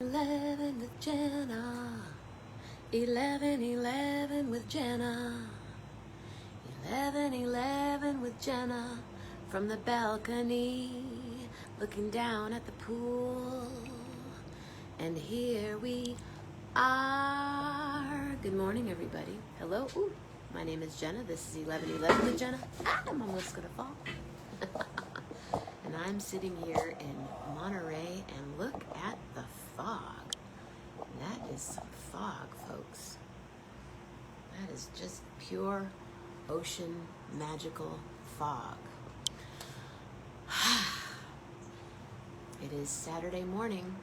11 with Jenna. 11 with Jenna. 11 with Jenna. From the balcony, looking down at the pool. And here we are. Good morning, everybody. Hello. Ooh, my name is Jenna. This is 11 with Jenna. I'm almost gonna fall. And I'm sitting here in Monterey, and look at the fog. That is some fog, folks. That is just pure ocean magical fog. It is Saturday morning,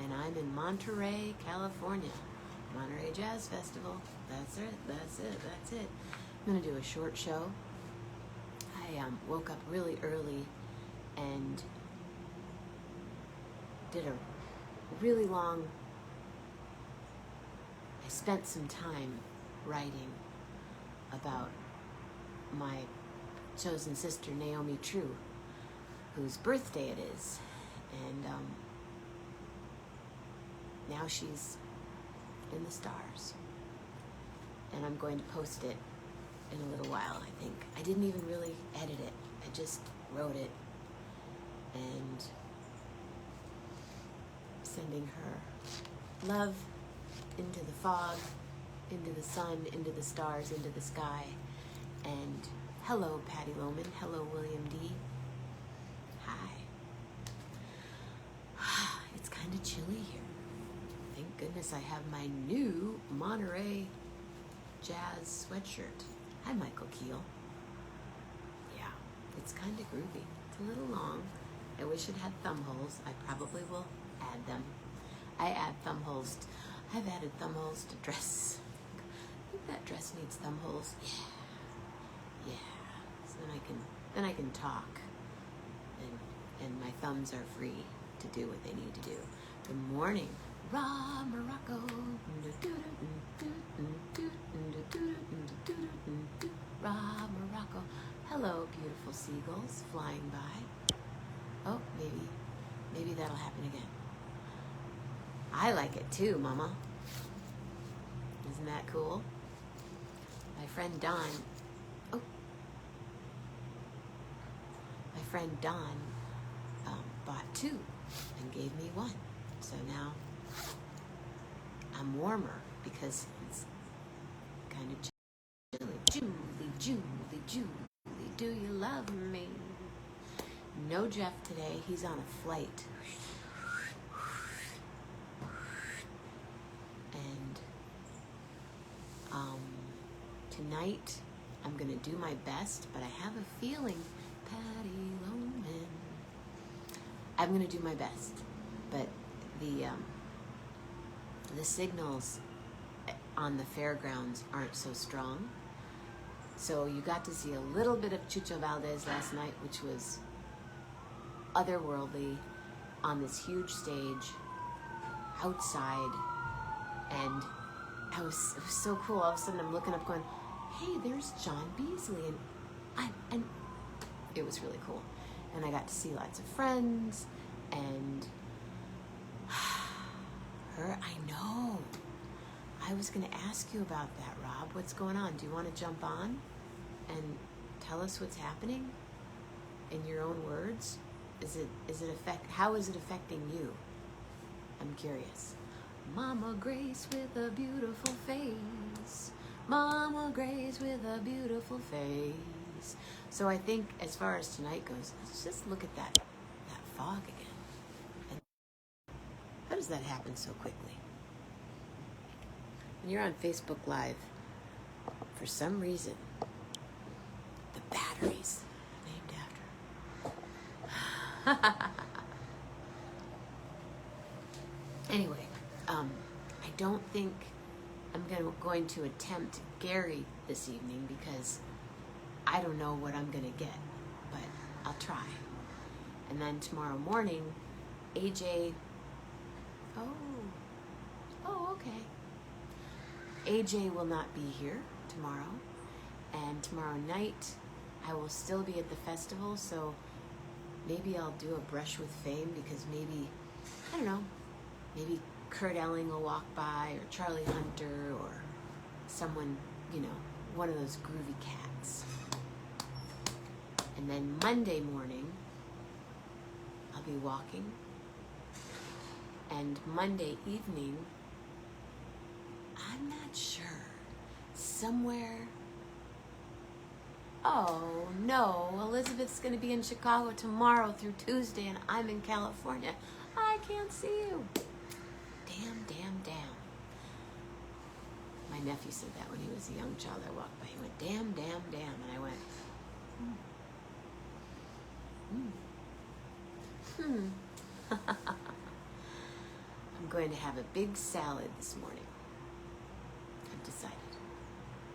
and I'm in Monterey, California. Monterey Jazz Festival. That's it. I'm going to do a short show. I woke up really early and did a really long... I spent some time writing about my chosen sister, Naomi True, whose birthday it is. And now she's in the stars. And I'm going to post it in a little while, I think. I didn't even really edit it. I just wrote it and sending her love into the fog, into the sun, into the stars, into the sky. And hello, Patty Lohman. Hello, William D. Hi. It's kind of chilly here. Thank goodness I have my new Monterey Jazz sweatshirt. Hi, Michael Keel. Yeah, it's kind of groovy. It's a little long. I wish it had thumb holes. I probably will add them. I add thumb holes. I've added thumb holes to dress. I think that dress needs thumb holes. Yeah. So then I can talk, and my thumbs are free to do what they need to do. Good morning, Morocco. Morocco. Hello, beautiful seagulls flying by. Oh, maybe that'll happen again. I like it too, Mama. Isn't that cool? My friend Don. Oh. My friend Don bought two and gave me one. So now I'm warmer because it's kind of chilly. Julie, do you love me? No Jeff today. He's on a flight. And tonight I'm going to do my best, but I have a feeling, Patty Lohman, I'm going to do my best, but the signals on the fairgrounds aren't so strong. So you got to see a little bit of Chucho Valdez last night, which was otherworldly, on this huge stage outside, and it was so cool. All of a sudden I'm looking up going, hey, there's John Beasley, and it was really cool. And I got to see lots of friends, and her, I know. I was going to ask you about that, Rob. What's going on? Do you want to jump on and tell us what's happening in your own words? How is it affecting you? I'm curious. Mama Grace with a beautiful face. Mama Grace with a beautiful face. So I think as far as tonight goes, let's just look at that fog again. And how does that happen so quickly? When you're on Facebook Live, for some reason, the batteries named after. Anyway, I don't think I'm going to attempt Gary this evening because I don't know what I'm going to get, but I'll try. And then tomorrow morning, AJ... Oh, okay. AJ will not be here tomorrow, and tomorrow night I will still be at the festival, so maybe I'll do a brush with fame because maybe, I don't know, maybe Kurt Elling will walk by, or Charlie Hunter, or someone, you know, one of those groovy cats. And then Monday morning, I'll be walking. And Monday evening, I'm not sure. Somewhere. Oh no, Elizabeth's going to be in Chicago tomorrow through Tuesday, and I'm in California. I can't see you. Damn, damn, damn. My nephew said that when he was a young child. I walked by. He went, damn, damn, damn. And I went, I'm going to have a big salad this morning. I've decided.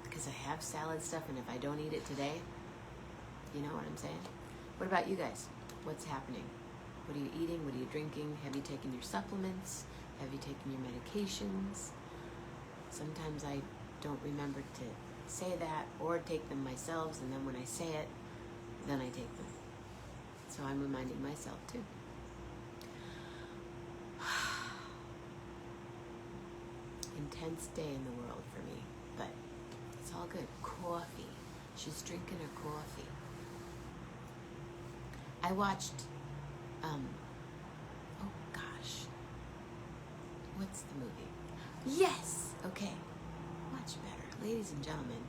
Because I have salad stuff, and if I don't eat it today, you know what I'm saying? What about you guys? What's happening? What are you eating? What are you drinking? Have you taken your supplements? Have you taken your medications? Sometimes I don't remember to say that or take them myself, and then when I say it, then I take them. So I'm reminding myself too. Intense day in the world for me, but it's all good. Coffee. She's drinking her coffee. I watched, oh gosh, what's the movie? Yes! Okay, much better. Ladies and gentlemen.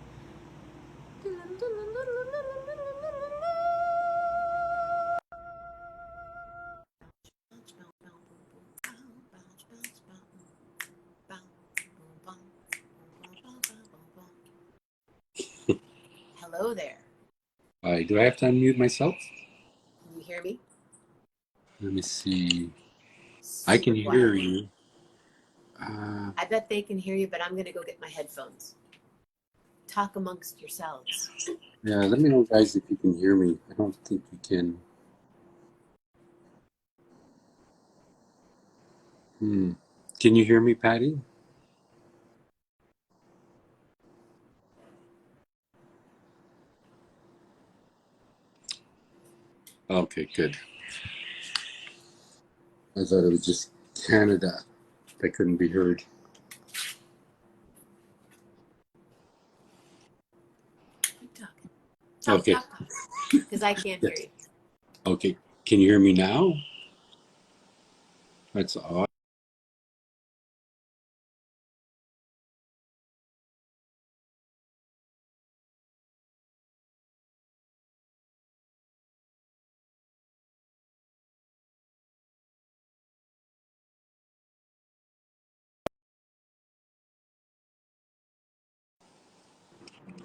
Hello there. Do I have to unmute myself? Can you hear me? Let me see. Super I can hear quiet. you. I bet they can hear you, but I'm going to go get my headphones. Talk amongst yourselves. Yeah, let me know, guys, if you can hear me. I don't think you can. Can you hear me, Patty? Okay, good. I thought it was just Canada that couldn't be heard. Keep talking. Talk, Okay. talk, talk. Because I can't hear you. Okay. Can you hear me now? That's odd.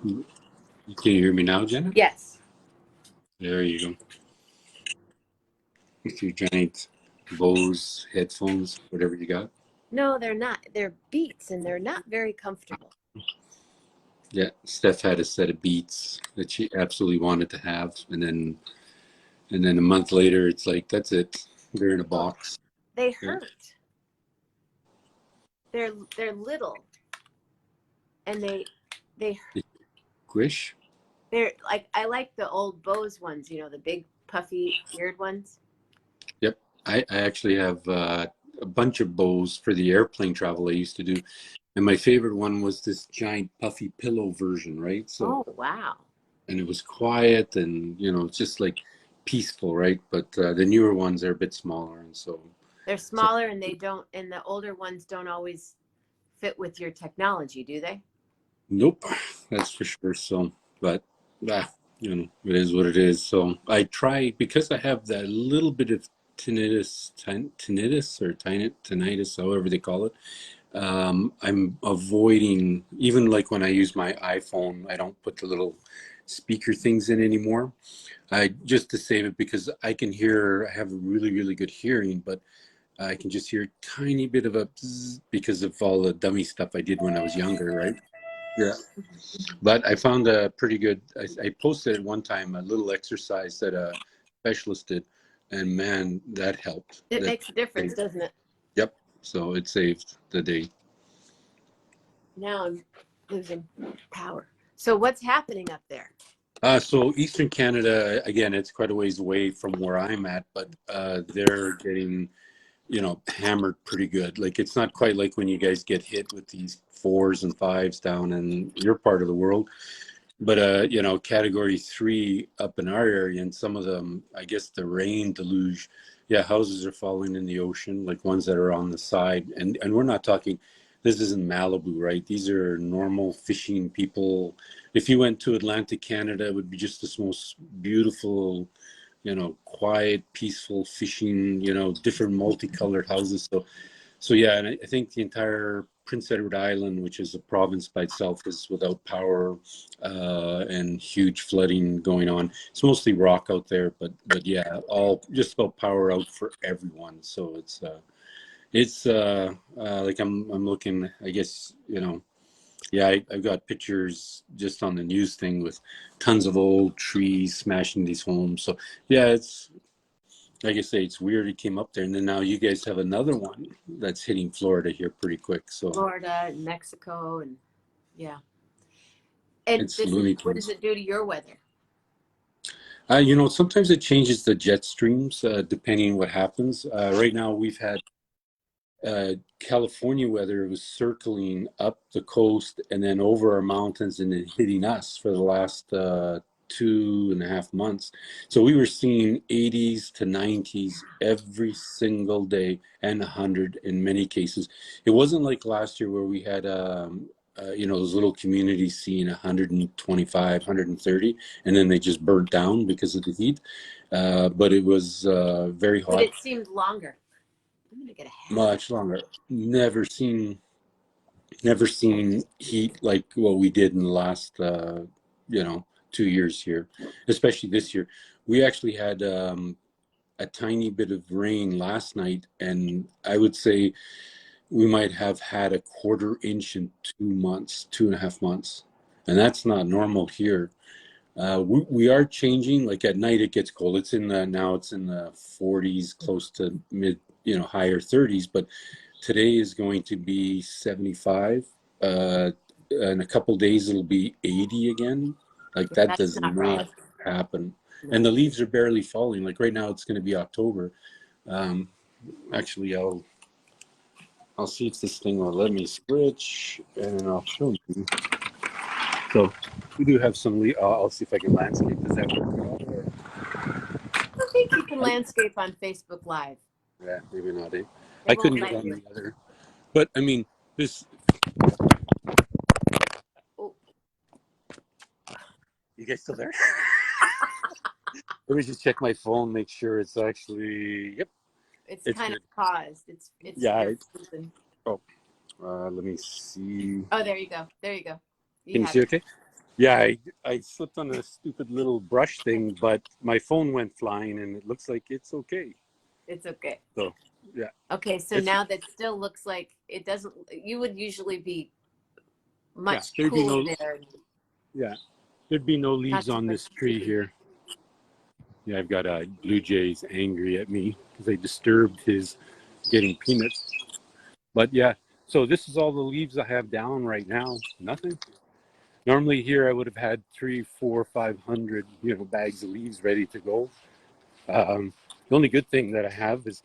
Can you hear me now, Jenna? Yes. There you go. With your giant Bose headphones, whatever you got. No, they're not. They're Beats, and they're not very comfortable. Yeah, Steph had a set of Beats that she absolutely wanted to have, and then a month later, it's like, that's it. They're in a box. They hurt. They're little, and they Squish? they're like, I like the old Bose ones. You know, the big puffy eared ones. Yep. I actually have a bunch of Bose for the airplane travel I used to do. And my favorite one was this giant puffy pillow version, right? So, Oh wow. and it was quiet and, it's just like peaceful, right? But the newer ones are a bit smaller. And so, They're smaller, and they don't. And the older ones don't always fit with your technology, do they? nope, that's for sure. So, but, it is what it is. So I try, because I have that little bit of tinnitus or tinnitus, however they call it. I'm avoiding, even like when I use my iPhone, I don't put the little speaker things in anymore. I just to save it, because I can hear, I have really, really good hearing, but I can just hear a tiny bit of a bzzz because of all the dummy stuff I did when I was younger, right? Yeah. But I found a pretty good, I posted at one time a little exercise that a specialist did, and man, that helped. It That makes a difference, doesn't it? Yep. So it saved the day. Now I'm losing power. So what's happening up there? So Eastern Canada, again, it's quite a ways away from where I'm at, but they're getting hammered pretty good. Like it's not quite like when you guys get hit with these 4s and 5s down in your part of the world, but category 3 up in our area, and some of them, I guess the rain deluge, yeah, houses are falling in the ocean, like ones that are on the side, and we're not talking. This isn't Malibu, right? These are normal fishing people. If you went to Atlantic Canada, it would be just this most beautiful, quiet, peaceful fishing, different multicolored houses. So yeah, and I think the entire Prince Edward Island, which is a province by itself, is without power and huge flooding going on. It's mostly rock out there, but yeah, all just about power out for everyone. So it's like I'm looking, I guess, yeah, I've got pictures just on the news thing with tons of old trees smashing these homes. So yeah, it's like I say, it's weird it came up there, and then now you guys have another one that's hitting Florida here pretty quick. So Florida and Mexico, and yeah. And it's Looney what does Tunes. it do to your weather? Sometimes it changes the jet streams depending on what happens. Right now, we've had California weather was circling up the coast and then over our mountains and then hitting us for the last 2.5 months. So we were seeing 80s to 90s every single day and 100 in many cases. It wasn't like last year where we had those little communities seeing 125, 130, and then they just burnt down because of the heat. But it was very But hot. it seemed longer. I'm gonna get a hat. Much longer. Never seen heat like what we did in the last 2 years here, especially this year. We actually had a tiny bit of rain last night, and I would say we might have had a 1/4 inch in 2 months, 2.5 months, and that's not normal here. We are changing. Like at night, it gets cold. It's in the 40s, close to mid, higher 30s. But today is going to be 75. In a couple days, it'll be 80 again. Like that That's does not right. not happen. No. And the leaves are barely falling. Like right now, it's going to be October. Um, Actually, I'll see if this thing will let me switch, and I'll show you. So we do have some. I'll see if I can landscape. Does that work at all? Or? I think you can landscape on Facebook Live. Yeah, maybe not. Eh? They I won't couldn't get let on you. the other. But I mean, this. Oh. You guys still there? Let me just check my phone, make sure it's actually. Yep. It's It's kind good. of paused. It's Yeah. they're frozen. Oh, let me see. Oh, there you go. There you go. You Can you have see? it. Okay. Yeah, I slipped on a stupid little brush thing, but my phone went flying, and it looks like it's okay. It's okay. So, yeah. Okay, so It's now that still looks like it doesn't. You would usually be yeah. much There'd be cooler no there. yeah. There'd be no Not leaves so on much this tree heat. here. Yeah, I've got blue jays angry at me because they disturbed his getting peanuts. But yeah, so this is all the leaves I have down right now. Nothing. Normally here I would have had 3, 4, 500, bags of leaves ready to go. The only good thing that I have is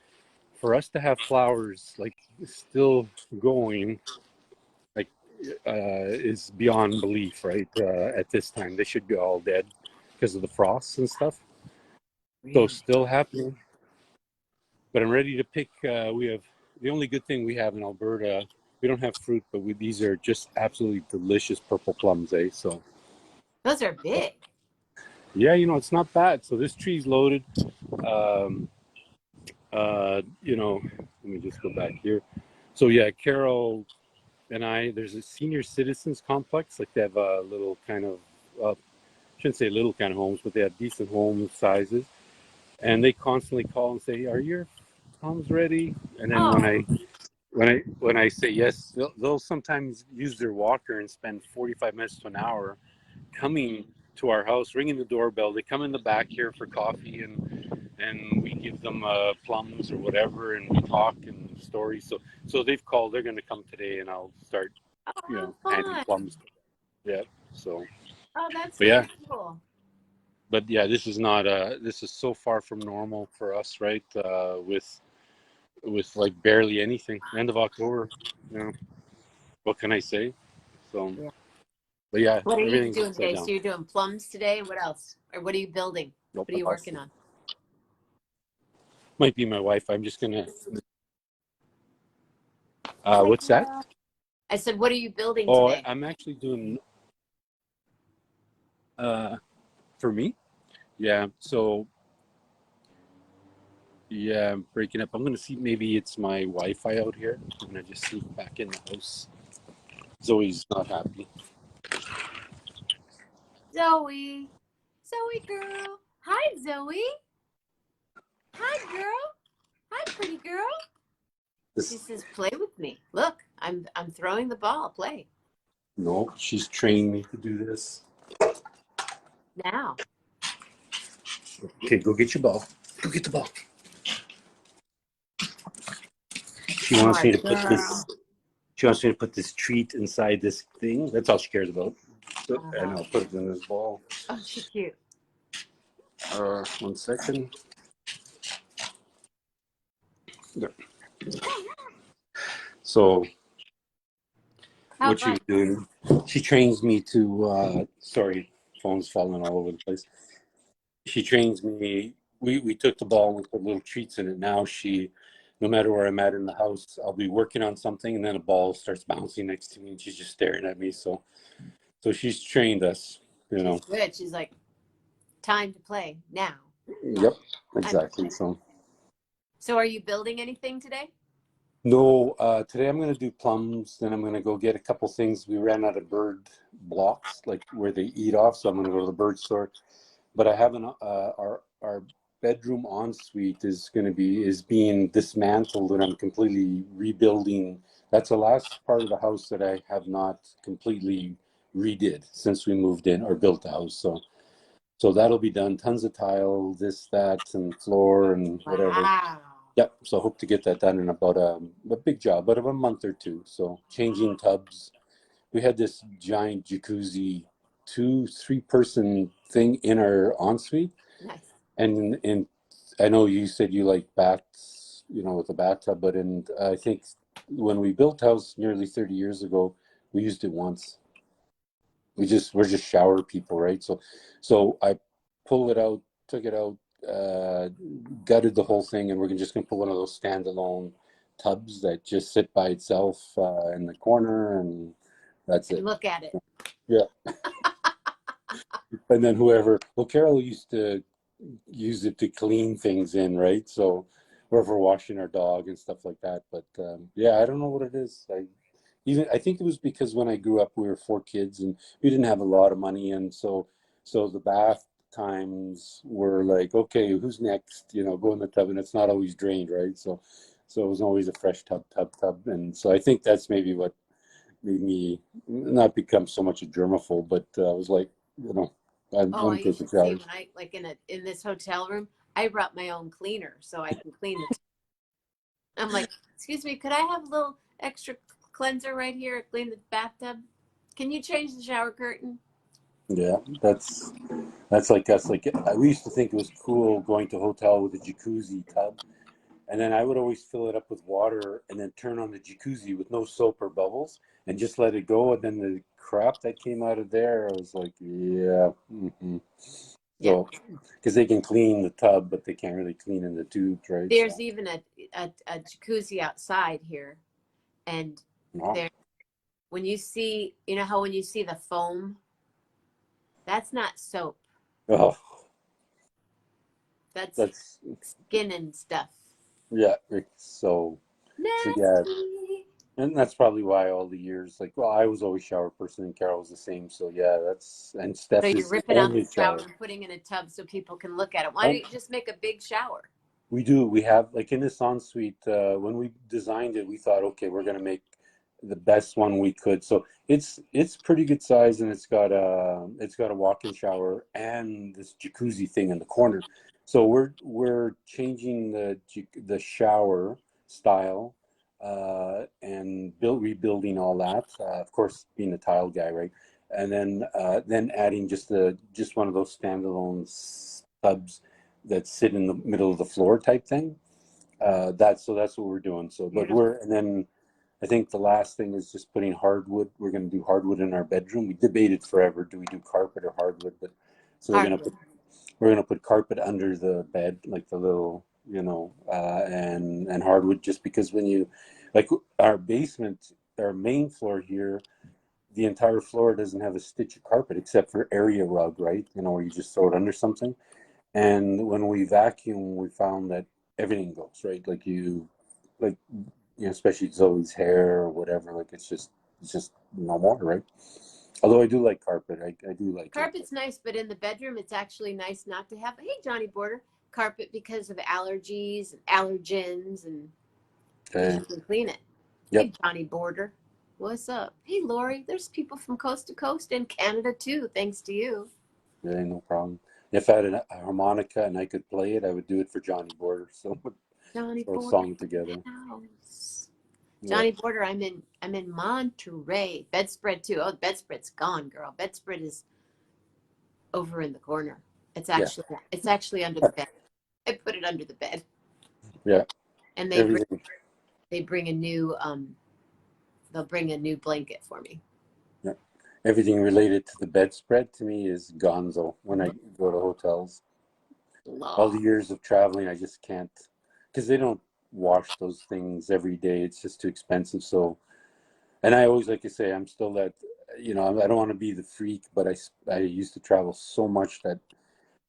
for us to have flowers like still going, like is beyond belief, right? At this time, they should be all dead because of the frosts and stuff. So Really? still happening. But I'm ready to pick. We have the only good thing we have in Alberta. We don't have fruit, but these are just absolutely delicious purple plums, eh? So Those are big. yeah, it's not bad. So this tree's loaded. Um, let me just go back here. So yeah, Carol and there's a senior citizens complex. Like they have a little kind of, shouldn't say little kind of homes, but they have decent home sizes. And they constantly call and say, "Are your homes ready?" And then when Oh, I when I say yes, they'll sometimes use their walker and spend 45 minutes to an hour coming to our house, ringing the doorbell. They come in the back here for coffee, and we give them plums or whatever, and we talk and stories. So they've called. They're going to come today, and I'll start, oh, how handing fun. plums. Yeah. So, Oh, that's but yeah, really cool. but yeah, this is not. This is so far from normal for us, right? With with like barely anything. End of October. What can I say? So, Yeah. but yeah, What are you everything's doing upside today? So down. you're doing plums today. What else? Or what are you building? Nope, What are I you lost working it. on? Might be my wife. I'm just gonna. Hi, What's that? girl. I said, what are you building Oh, today? I'm actually doing. For me, yeah. So yeah, I'm breaking up. I'm gonna see. Maybe it's my Wi-Fi out here. I'm gonna just sneak back in the house. Zoe's not happy. Zoe. Zoe girl. Hi, Zoe. Hi, girl. Hi, pretty girl. She This says, play with me. Look, I'm throwing the ball. Play. no, she's trained me to do this. Now. Okay, go get your ball. Go get the ball. She wants me Smart to put this. girl. She wants me to put this treat inside this thing. That's all she cares about. So, and Uh-huh. I'll put it in this ball. Oh, she's cute. 1 second. There. So How what she fun. was doing, she trains me to. Sorry, phone's falling all over the place. She trains me. We took the ball and we put little treats in it. Now she, no matter where I'm at in the house, I'll be working on something and then a ball starts bouncing next to me and she's just staring at me. So she's trained us. She's good. She's like, time to play now. Yep, I'm exactly. So are you building anything today? No, today I'm gonna do plums. Then I'm gonna go get a couple things. We ran out of bird blocks, like where they eat off, so I'm gonna go to the bird store. But I have our bedroom ensuite is being dismantled, and I'm completely rebuilding. That's the last part of the house that I have not completely redid since we moved in or built the house. So that'll be done. Tons of tile, this, that, and floor and whatever. Wow. Yep. So I hope to get that done in about a big job, about a month or two. So changing tubs. We had this giant jacuzzi, 3 person thing in our ensuite, Nice. and I know you said you like baths, with a bathtub, but I think when we built house nearly 30 years ago, we used it once. We're just shower people, right? So I pulled it out, took it out, uh, gutted the whole thing, and we're just gonna put one of those standalone tubs that just sit by itself in the corner, and that's And it. look at it. Yeah. And then Carol used to use it to clean things in, right? So, or if we're washing our dog and stuff like that. But yeah, I don't know what it is. I think it was because when I grew up, we were 4 kids and we didn't have a lot of money, and so the bath times were like, okay, who's next? Go in the tub, and it's not always drained, right? So it was always a fresh tub, and so I think that's maybe what made me not become so much a germaphobe, but I was like, Oh, I'm you taking should see showers. when I like in this hotel room, I brought my own cleaner so I can clean the I'm like, excuse me, could I have a little extra cleanser right here, clean the bathtub? Can you change the shower curtain? Yeah, that's like us. Like we used to think it was cool going to a hotel with a jacuzzi tub, and then I would always fill it up with water and then turn on the jacuzzi with no soap or bubbles and just let it go. And then the crap that came out of there, I was like, yeah. Yeah. So, because they can clean the tub, but they can't really clean in the tubes, right? There's So, even a jacuzzi outside here. And no. there, when you see, you know how when you see the foam, that's not soap. Oh, That's that's skin and stuff. yeah. So yeah, Nasty. and that's probably why all the years, like, well, I was always shower person, and Carol was the same. So yeah, and So Steph you're is the ripping out the only shower shower. and putting in a tub so people can look at it. Why don't Oh, you just make a big shower? we do. We have like in this ensuite. When we designed it, we thought, okay, we're gonna make the best one we could. So it's pretty good size, and it's got a walk-in shower and this jacuzzi thing in the corner. So we're changing the shower style and rebuilding all that. Of course, being a tile guy, right? And then adding just one of those standalone tubs that sit in the middle of the floor type thing. That's what we're doing. So, but Beautiful. and then I think the last thing is just putting hardwood. We're going to do hardwood in our bedroom. We debated forever, do we do carpet or hardwood? But so Hardwood. we're gonna put carpet under the bed, like the little, and hardwood, just because when you, like our basement, our main floor here, the entire floor doesn't have a stitch of carpet except for area rug, right? Where you just throw it under something. And when we vacuum, we found that everything goes, right. Like, especially Zoe's hair or whatever. Like it's just no more, right? Although I do like carpet, I do like it. Carpet's nice, but in the bedroom, it's actually nice not to have, hey, Johnny Border, carpet because of allergies and allergens, and because Okay. you can clean it. Hey, Yep. Johnny Border, what's up? Hey, Lori, there's people from coast to coast in Canada too, thanks to you. Yeah, no problem. If I had a harmonica and I could play it, I would do it for Johnny Border. So we'd Johnny throw a Border song in together. the house. Yep. Johnny Border, I'm in Monterey. Bedspread too. Oh, the bedspread's gone, girl. Bedspread is over in the corner. It's Yeah. actually it's actually under the bed. I put it under the bed, Yeah. and Everything. they bring a new they'll bring a new blanket for me. Yeah. Everything related to the bedspread to me is gonzo when I go to hotels. All Law. the years of traveling, I just can't, because they don't wash those things every day. It's just too expensive. So, and I always like to say, I'm still that, I don't want to be the freak, but I used to travel so much that,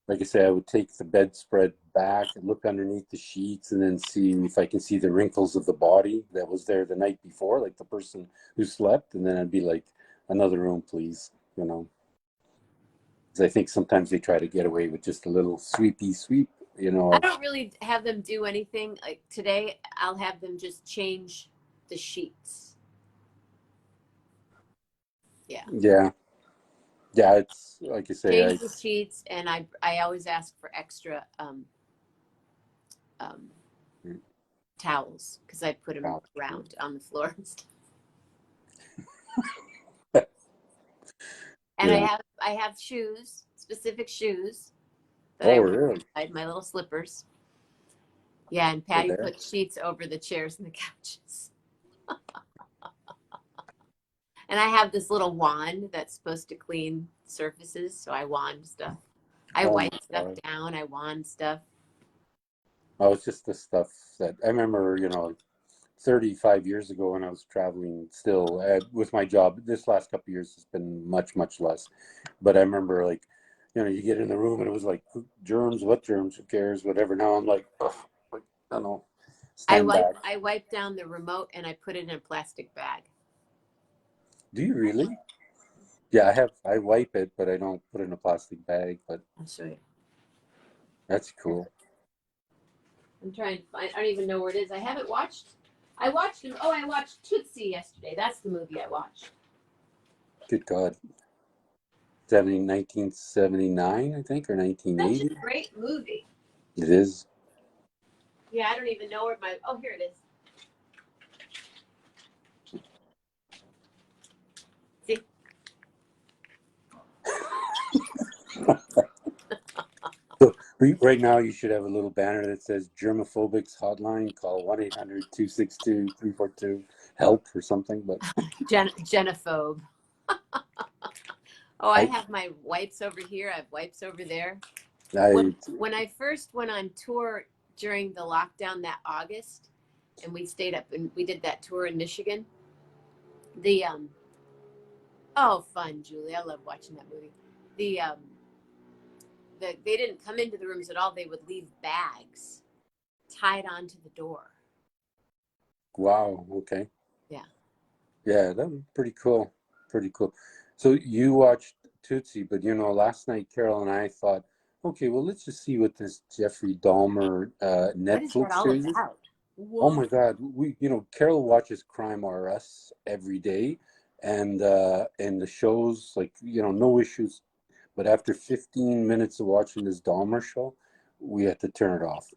like I say, I would take the bedspread back and look underneath the sheets and then see if I can see the wrinkles of the body that was there the night before, like the person who slept. And then I'd be like, another room, please, you know. Because I think sometimes they try to get away with just a little sweepy sweep, I of, don't really have them do anything. Like today, I'll have them just change the sheets. Yeah. yeah. Yeah, it's like you say, Change the sheets, and I always ask for extra um, towels because I put them around on the floor and stuff. And yeah. I have shoes, specific shoes that Oh, I wear really? inside, my little slippers. Yeah, and For Patty there? put sheets over the chairs and the couches. And I have this little wand that's supposed to clean surfaces, so I wand stuff. I Oh my wipe stuff God. down, I wand stuff. Oh, it's just the stuff that I remember, 35 years ago when I was traveling still with my job. This last couple of years has been much, much less. But I remember, like, you get in the room and it was like germs, what germs, who cares, whatever. Now I'm like, ugh, like, I don't know, stand back. I wipe down the remote and I put it in a plastic bag. Do you really? Yeah, I wipe it, but I don't put it in a plastic bag. But I'll show you. that's cool. I'm trying to find. I don't even know where it is. I haven't watched. I watched him. Oh, I watched Tootsie yesterday. That's the movie I watched. Good God. 1979, I think, or Such a 1980. great movie. It is. Yeah, I don't even know where my. Oh, here it is. See, So right now, you should have a little banner that says Germophobics Hotline. Call 1-800-262-342 help or something. But Genophobe. Oh, I I, have my wipes over here. I have wipes over there. When I, when I first went on tour during the lockdown that August, and we stayed up and we did that tour in Michigan. The oh, fun, Julie. I love watching that movie. The they didn't come into the rooms at all. They would leave bags tied onto the door. wow, okay. Yeah. Yeah, that was pretty cool. Pretty cool. So you watched Tootsie, but last night Carol and I thought, okay, well, let's just see what this Jeffrey Dahmer What is that Netflix all series is. about? Oh What? my God, Carol watches Crime RS every day, and the shows, like, no issues. But after 15 minutes of watching this Dahmer show, we had to turn it off.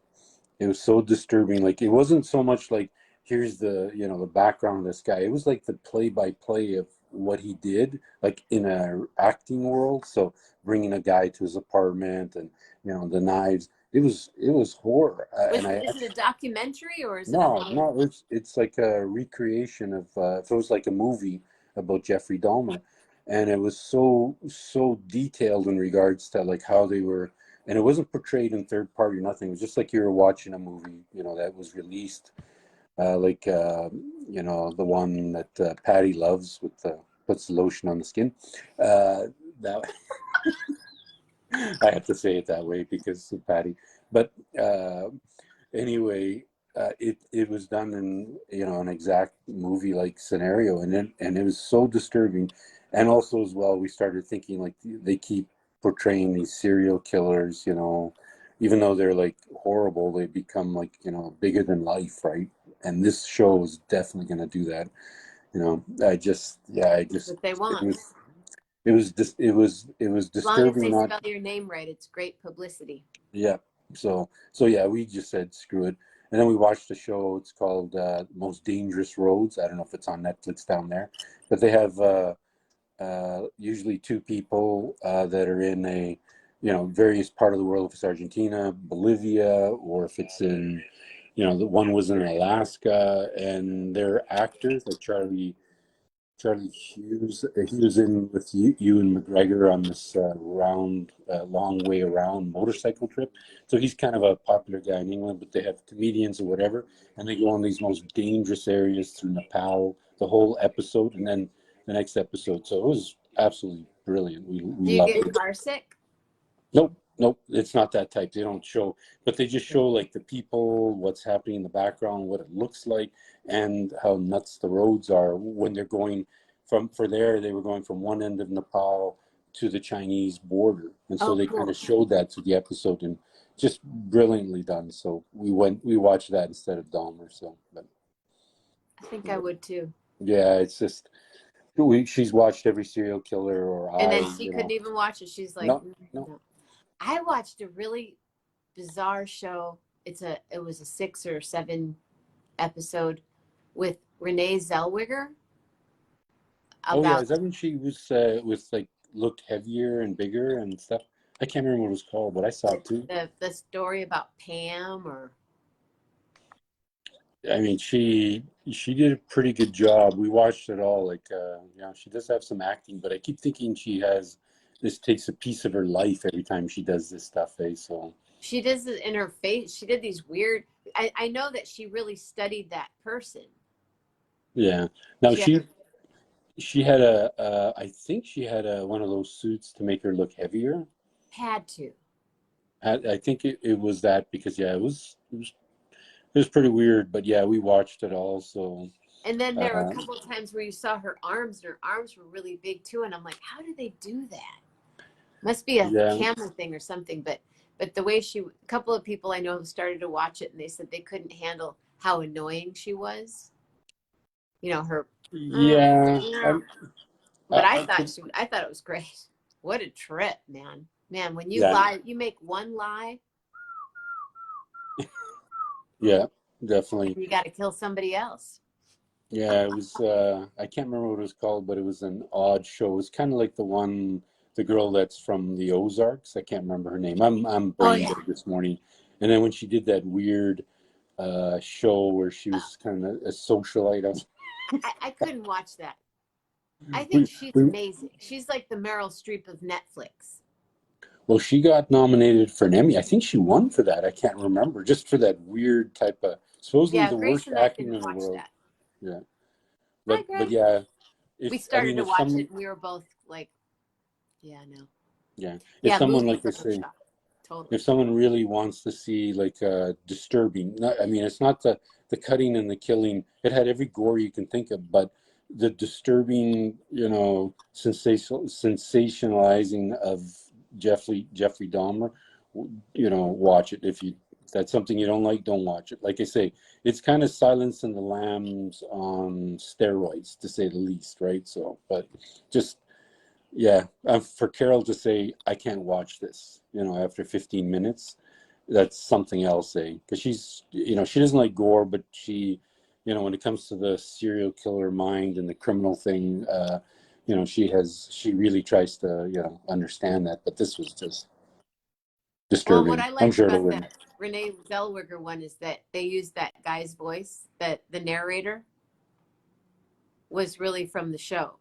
It was so disturbing. Like, it wasn't so much like, here's the background of this guy. It was like the play-by-play of what he did, like in a acting world. So bringing a guy to his apartment and the knives. it was horror, and Was I is it a actually documentary or is it a no, whole? no, it's like a recreation of if it was like a movie about Jeffrey Dahmer, and it was so detailed in regards to like how they were, and it wasn't portrayed in third party, nothing. It was just like you were watching a movie, that was released, like the one that Patty loves with the puts the lotion on the skin. That I have to say it that way because of Patty, but. Anyway, it was done in an exact movie like scenario, and it was so disturbing, and also as well we started thinking like they keep portraying these serial killers, even though they're like horrible, they become like bigger than life, right? And this show is definitely going to do that. I That's just what they it want. was it was As long as disturbing, they not spell your name right, it's great publicity. yeah. So yeah, we just said screw it. And then we watched a show. It's called Most Dangerous Roads. I don't know if it's on Netflix down there, but they have usually two people that are in a various part of the world. If it's Argentina, Bolivia, or if it's in the one was in Alaska, and they're actors like Charlie Hughes. He was in with Ewan McGregor on this long way around motorcycle trip. So he's kind of a popular guy in England, but they have comedians or whatever, and they go on these most dangerous areas through Nepal, the whole episode, and then the next episode. So it was absolutely brilliant. We Do you loved get it. car sick? Nope, nope, it's not that type. They don't show, but they just show like the people, what's happening in the background, what it looks like, and how nuts the roads are when they're going for there. They were going from one end of Nepal to the Chinese border, and so Oh, they kind cool. of showed that to the episode, and just brilliantly done. So we watched that instead of Dahmer. So, but I think I would too. yeah, it's just she's watched every serial killer, or And I, then she couldn't even watch it. She's like, no, no. no. I watched a really bizarre show. It was a 6 or 7 episode with Renee Zellweger Oh yeah, about is that when she was like looked heavier and bigger and stuff? I can't remember what it was called, but I saw the it too. the story about Pam or I mean, she did a pretty good job. We watched it all. Like, she does have some acting, but I keep thinking this takes a piece of her life every time she does this stuff. So she does it in her face. She did these weird. I know that she really studied that person. yeah. Now She had her she had I think she had one of those suits to make her look heavier. had to. I think it was that because yeah, it was pretty weird. But yeah, we watched it all. So. And then there were a Uh, couple of times where you saw her arms, and her arms were really big too. And I'm like, how do they do that? Must be a yeah, camera thing or something. But the way a couple of people I know started to watch it, and they said they couldn't handle how annoying she was. Her. yeah. But I could, I thought it was great. What a trip, man. Man, when you yeah, lie, you make one lie, yeah, definitely. and you got to kill somebody else. Yeah, it was. I can't remember what it was called, but it was an odd show. It was kind of like the girl that's from the Ozarks. I can't remember her name. I'm Oh brain yeah. dead this morning. And then when she did that weird show where she Uh, was kind of a socialite, I couldn't watch that. I think we, she's we, amazing. She's like the Meryl Streep of Netflix. well, she got nominated for an Emmy. I think she won for that. I can't remember. Just for that weird type of supposedly Yeah, the Grace worst and I acting couldn't in the watch world. that. Yeah. Hi, But Grace. yeah, We if I started mean to if watch some it, and we were both like, "Yeah, no, yeah, if yeah." someone Movies like I are no say, shock. Totally. if someone really wants to see like disturbing, not, I mean it's not the cutting and the killing. It had every gore you can think of, but the disturbing, sensationalizing of Jeffrey Dahmer, watch it. If that's something you don't like, don't watch it. Like I say, it's kind of Silence and the Lambs on steroids, to say the least, right? So, but just yeah, for Carol to say, I can't watch this, after 15 minutes, that's something else, because she doesn't like gore, but when it comes to the serial killer mind and the criminal thing, she really tries to, understand that. But this was just, Well, and what disturbing. I I'm liked sure it'll about win. that Renee Zellweger one is that they used that guy's voice, that the narrator was really from the show,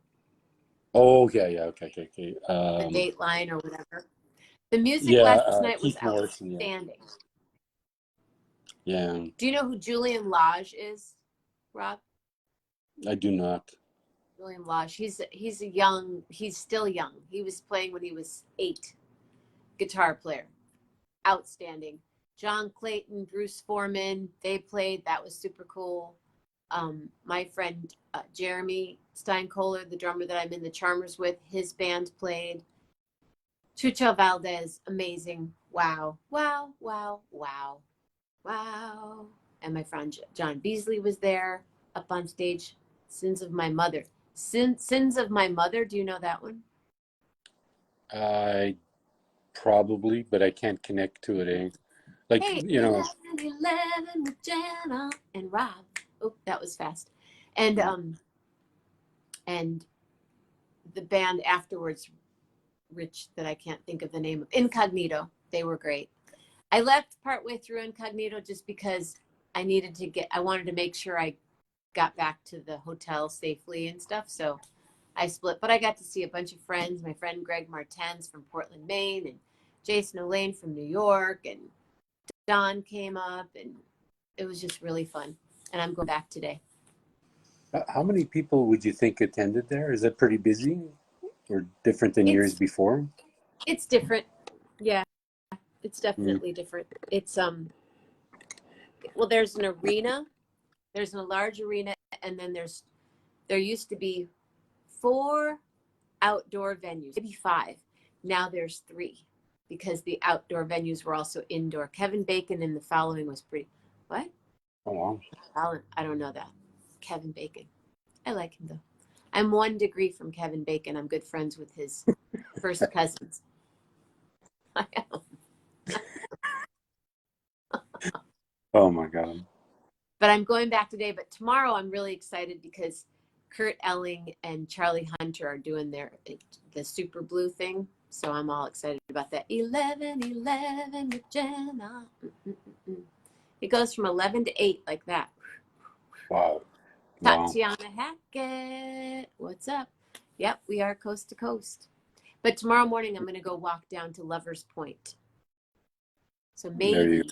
Oh yeah, yeah, okay, okay, okay. the Dateline or whatever. The music Yeah, last night was Keith Morrison. Yeah, outstanding. yeah. Do you know who Julian Lage is, Rob? I do not. William Lodge. He's still young. He was playing when he was 8. Guitar player. Outstanding. John Clayton, Bruce Foreman, they played. That was super cool. My friend Jeremy Steinkohler, the drummer that I'm in the Charmers with, his band played. Chucho Valdez, amazing. Wow, wow, wow, wow, wow. And my friend John Beasley was there up on stage. Sins of My Mother. Sins of My Mother. Do you know that one? I probably, but I can't connect to it. Eh? Like Hey, you know. 11 with Jenna and Rob. Oh, that was fast. And the band afterwards, Rich, that I can't think of the name of, Incognito. They were great. I left partway through Incognito just because I wanted to make sure I got back to the hotel safely and stuff. So I split, but I got to see a bunch of friends. My friend Greg Martens from Portland, Maine, and Jason O'Lane from New York, and Don came up, and it was just really fun. And I'm going back today. How many people would you think attended there? Is it pretty busy or different than years It's before? it's different. Yeah, it's Mm. definitely different. It's well, there's an arena, there's a large arena, and then there used to be 4 outdoor venues, maybe 5. Now there's 3 because the outdoor venues were also indoor. Kevin Bacon in the following was pretty. What? Oh wow. I don't know that. Kevin Bacon. I like him though. I'm 1 degree from Kevin Bacon. I'm good friends with his first cousins. I am. Oh my God. But I'm going back today. But tomorrow I'm really excited because Kurt Elling and Charlie Hunter are doing the Super Blue thing. So I'm all excited about that. 11 with Jenna. It goes from 11 to 8 like that. Wow. Wow. Tatiana Hackett, what's up? Yep, we are coast to coast. But tomorrow morning I'm going to go walk down to Lover's Point. So There you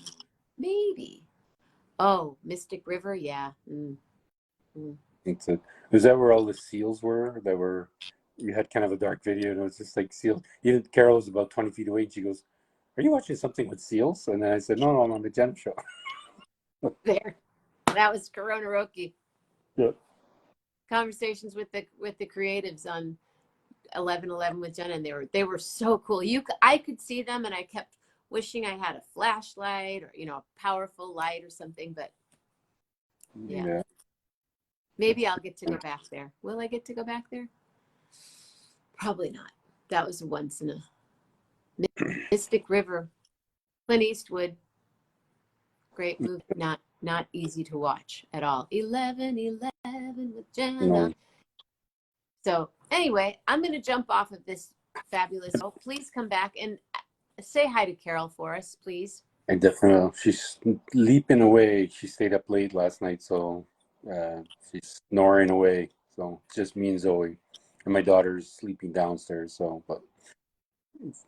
maybe. Oh, Mystic River, yeah. go. It's a, is that where all the seals were? That were you had kind of a dark video and it was just like seals. Even Carol was about 20 feet away and she goes, "Are you watching something with seals?" And then I said, "No, no, I'm on the Jen show." There. That was Corona Roki. Yeah. Conversations with the creatives on 11 with Jenna, and they were so cool. I could see them, and I kept wishing I had a flashlight or a powerful light or something. But yeah, Yeah. maybe I'll get to go back there. Will I get to go back there? Probably not. That was once in a Mystic River. Clint Eastwood, great movie. Not easy to watch at all. 11 with Jenna. No. So anyway, I'm going to jump off of this fabulous. Oh, please come back and say hi to Carol for us, please. I definitely. She's leaping away. She stayed up late last night, so she's snoring away. So it's just me and Zoe, and my daughter's sleeping downstairs. So, but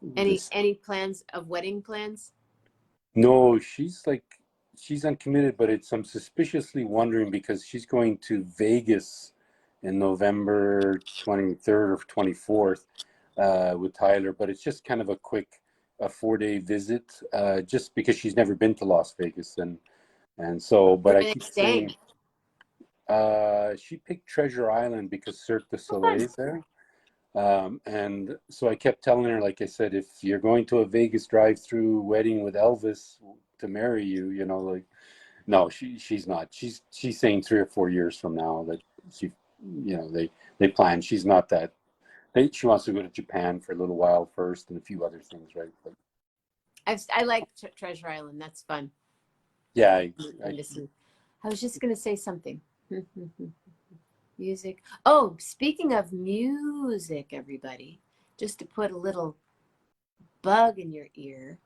this Any plans of wedding plans? no, she's uncommitted, but I'm suspiciously wondering because she's going to Vegas in November 23rd or 24th with Tyler, but it's just kind of a 4-day visit, just because she's never been to Las Vegas and so, but Where I are they keep staying? saying she picked Treasure Island because Cirque du Oh, Soleil fun. is there. And so I kept telling her, like I said, if you're going to a Vegas drive-through wedding with Elvis to marry you, like no, she's not. She's saying 3 or 4 years from now that she, they plan. She's not that. She wants to go to Japan for a little while first and a few other things, right? But I like Treasure Island. That's fun. yeah, I Listen, I was just going to say something. Music. Oh, speaking of music, everybody, just to put a little bug in your ear,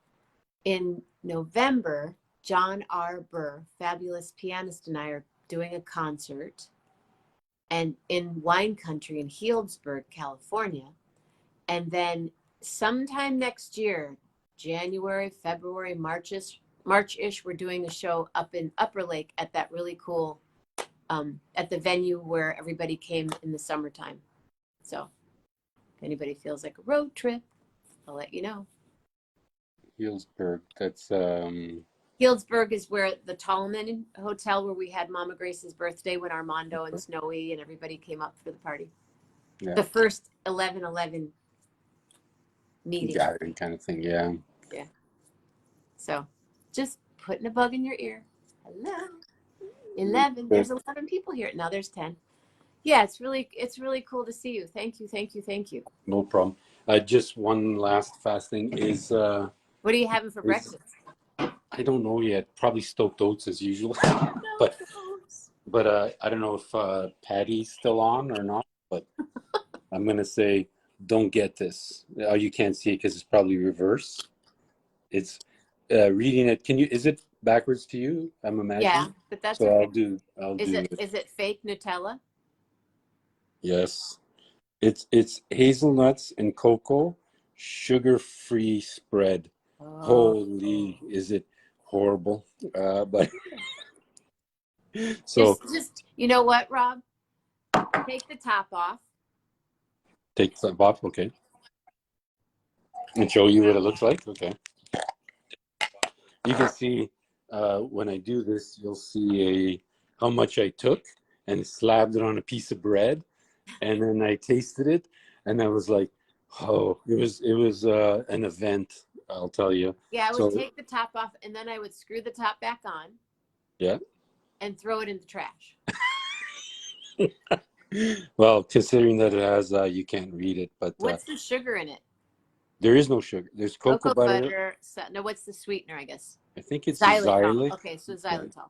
in November, John R. Burr, fabulous pianist, and I are doing a concert and in wine country in Healdsburg, California. And then sometime next year, January, February, March-ish, we're doing a show up in Upper Lake at that really cool, at the venue where everybody came in the summertime. So if anybody feels like a road trip, I'll let you know. Healdsburg. That's Healdsburg is where the Tallman Hotel, where we had Mama Grace's birthday when Armando and Snowy and everybody came up for the party. yeah, The first 11/11 meeting. gathering kind of thing. Yeah. Yeah. So just putting a bug in your ear. Hello. 11. There's 11 people here. Now there's 10. Yeah, it's really cool to see you. Thank you, thank you, thank you. No problem. Just one last fast thing is What are you having for breakfast? I don't know yet. Probably stoked oats as usual. but I don't know if Patty's still on or not. But I'm gonna say, don't get this. Oh, you can't see it because it's probably reverse. It's reading it. Can you? Is it backwards to you? I'm imagining. Yeah, but that's so okay. I'll Is do it. Is it fake Nutella? Yes. It's hazelnuts and cocoa, sugar-free spread. Oh. Holy, is it horrible? But so Just you know what, Rob? Take the top off. take some off, okay, and show you what it looks like. Okay, you can see when I do this, you'll see how much I took and slapped it on a piece of bread, and then I tasted it, and I was like, oh, it was an event, I'll tell you. Yeah, I would So take the top off and then I would screw the top back on. yeah. And throw it in the trash. Well, considering that it has, you can't read it, but What's the sugar in it? there is no sugar. There's cocoa butter. No, what's the sweetener, I guess? I think it's xylitol. xylitol. Okay, so xylitol.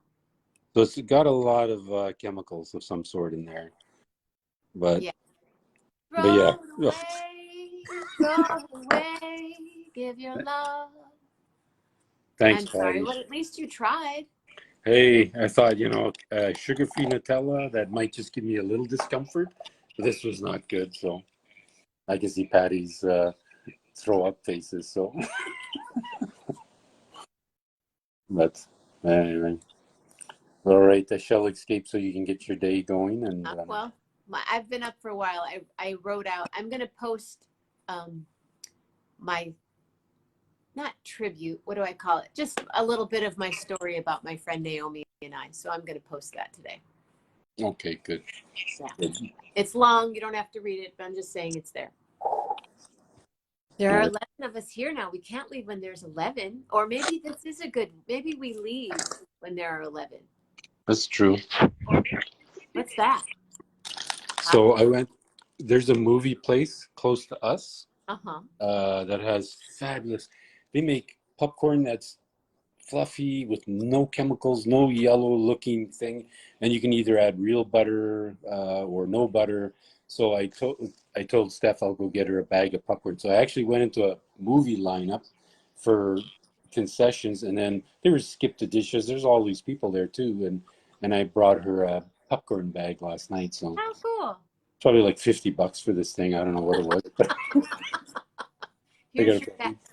So it's got a lot of chemicals of some sort in there. But yeah. But yeah. Throw away, give your love. Thanks, I'm sorry, Patty. but at least you tried. Hey, I thought, sugar-free Nutella, that might just give me a little discomfort. But this was not good, so I can see Patty's throw up faces. So, but anyway, all right, I shall escape so you can get your day going. And well, I've been up for a while. I wrote out. I'm going to post my not tribute. What do I call it? Just a little bit of my story about my friend Naomi and I. So I'm going to post that today. Okay, good. Yeah. Good. It's long. You don't have to read it, but I'm just saying it's there. There are 11 of us here now. We can't leave when there's 11. Or maybe this is maybe we leave when there are 11. That's true. What's that? So there's a movie place close to us Uh-huh. That has fabulous, they make popcorn that's fluffy with no chemicals, no yellow looking thing. And you can either add real butter or no butter. So I told Steph I'll go get her a bag of popcorn. So I actually went into a movie lineup for concessions, and then there was skip the dishes. There's all these people there too, and I brought her a popcorn bag last night. So how cool! Probably like $50 for this thing. I don't know what it was.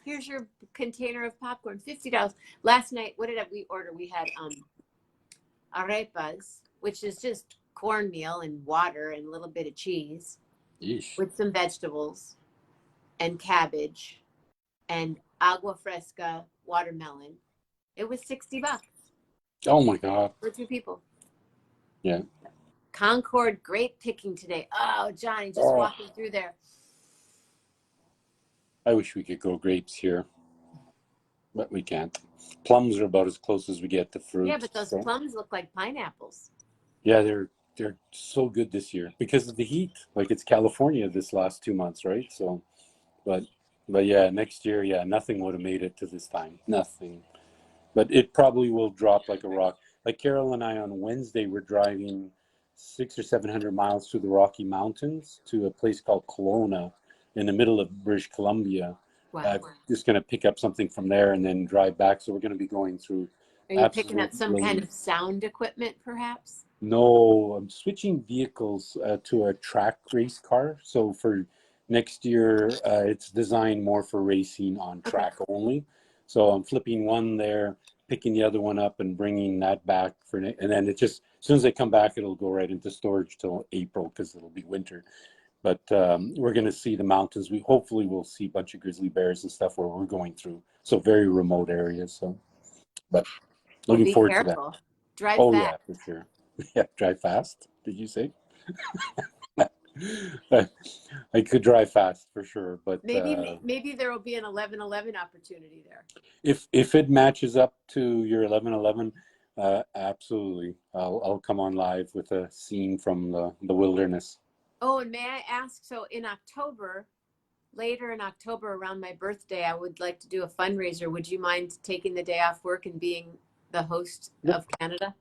Here's your container of popcorn, $50. Last night, what did we order? We had arepas, which is just cornmeal and water and a little bit of cheese. Yeesh. With some vegetables and cabbage and agua fresca watermelon. It was $60. Oh my God. For 2 people. Yeah. Concord grape picking today. Oh, Johnny, just walking through there. I wish we could grow grapes here, but we can't. Plums are about as close as we get to fruit. Yeah, but those plums look like pineapples. Yeah, they're so good this year because of the heat. Like it's California this last 2 months, right? So, but yeah, next year, yeah, nothing would have made it to this time. Nothing. But it probably will drop like a rock. Like Carol and I on Wednesday were driving 600 or 700 miles through the Rocky Mountains to a place called Kelowna in the middle of British Columbia, Wow. Just going to pick up something from there and then drive back. So we're going to be going through Are you picking up some kind absolutely. of sound equipment, perhaps? No, I'm switching vehicles to a track race car. So for next year, it's designed more for racing on Okay. track only. So I'm flipping one there, picking the other one up, and bringing that back for. And then it just as soon as they come back, it'll go right into storage till April because it'll be winter. But we're going to see the mountains. We hopefully will see a bunch of grizzly bears and stuff where we're going through. So very remote areas. So, but Well, looking be forward to that. careful. Drive Oh fast. yeah, for sure. Yeah, drive fast. Did you say? I could drive fast for sure, but Maybe there will be an 11:11 opportunity there. if it matches up to your 11:11, absolutely, I'll come on live with a scene from the wilderness. Oh, and may I ask, so in October, later in October around my birthday, I would like to do a fundraiser. Would you mind taking the day off work and being the host Yep, of Canada?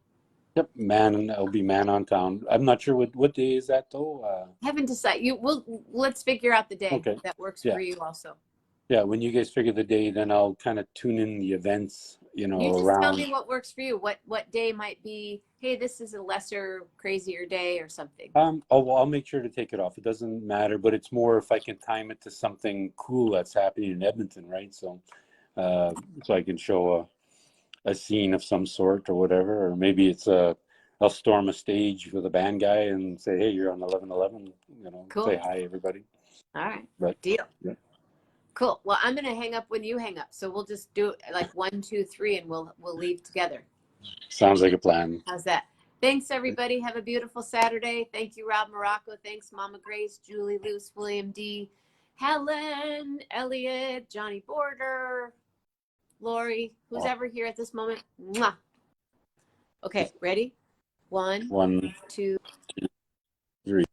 yep, man, I'll be man on town. I'm not sure what day is that though. Haven't decided. Let's figure out the day Okay, that works yeah, for you also. yeah. When you guys figure the day, then I'll kind of tune in the events, You just tell around. me what works for you. What day might be, hey, this is a lesser, crazier day or something. I'll make sure to take it off. It doesn't matter, but it's more if I can time it to something cool that's happening in Edmonton, right? Uh, so I can show a scene of some sort or whatever, or maybe I'll storm a stage with a band guy and say, "Hey, you're on 11:11." Say Cool. hi, everybody. All right. But Deal. yeah, Cool. Well, I'm gonna hang up when you hang up. So we'll just do it like 1, 2, 3, and we'll leave together. sounds like a plan. How's that? Thanks, everybody. Have a beautiful Saturday. Thank you, Rob Morocco. Thanks, Mama Grace, Julie Luce, William D, Helen, Elliot, Johnny Border, Lori, who's Well, ever here at this moment. Mwah. Okay, ready? One, one, two. two, three.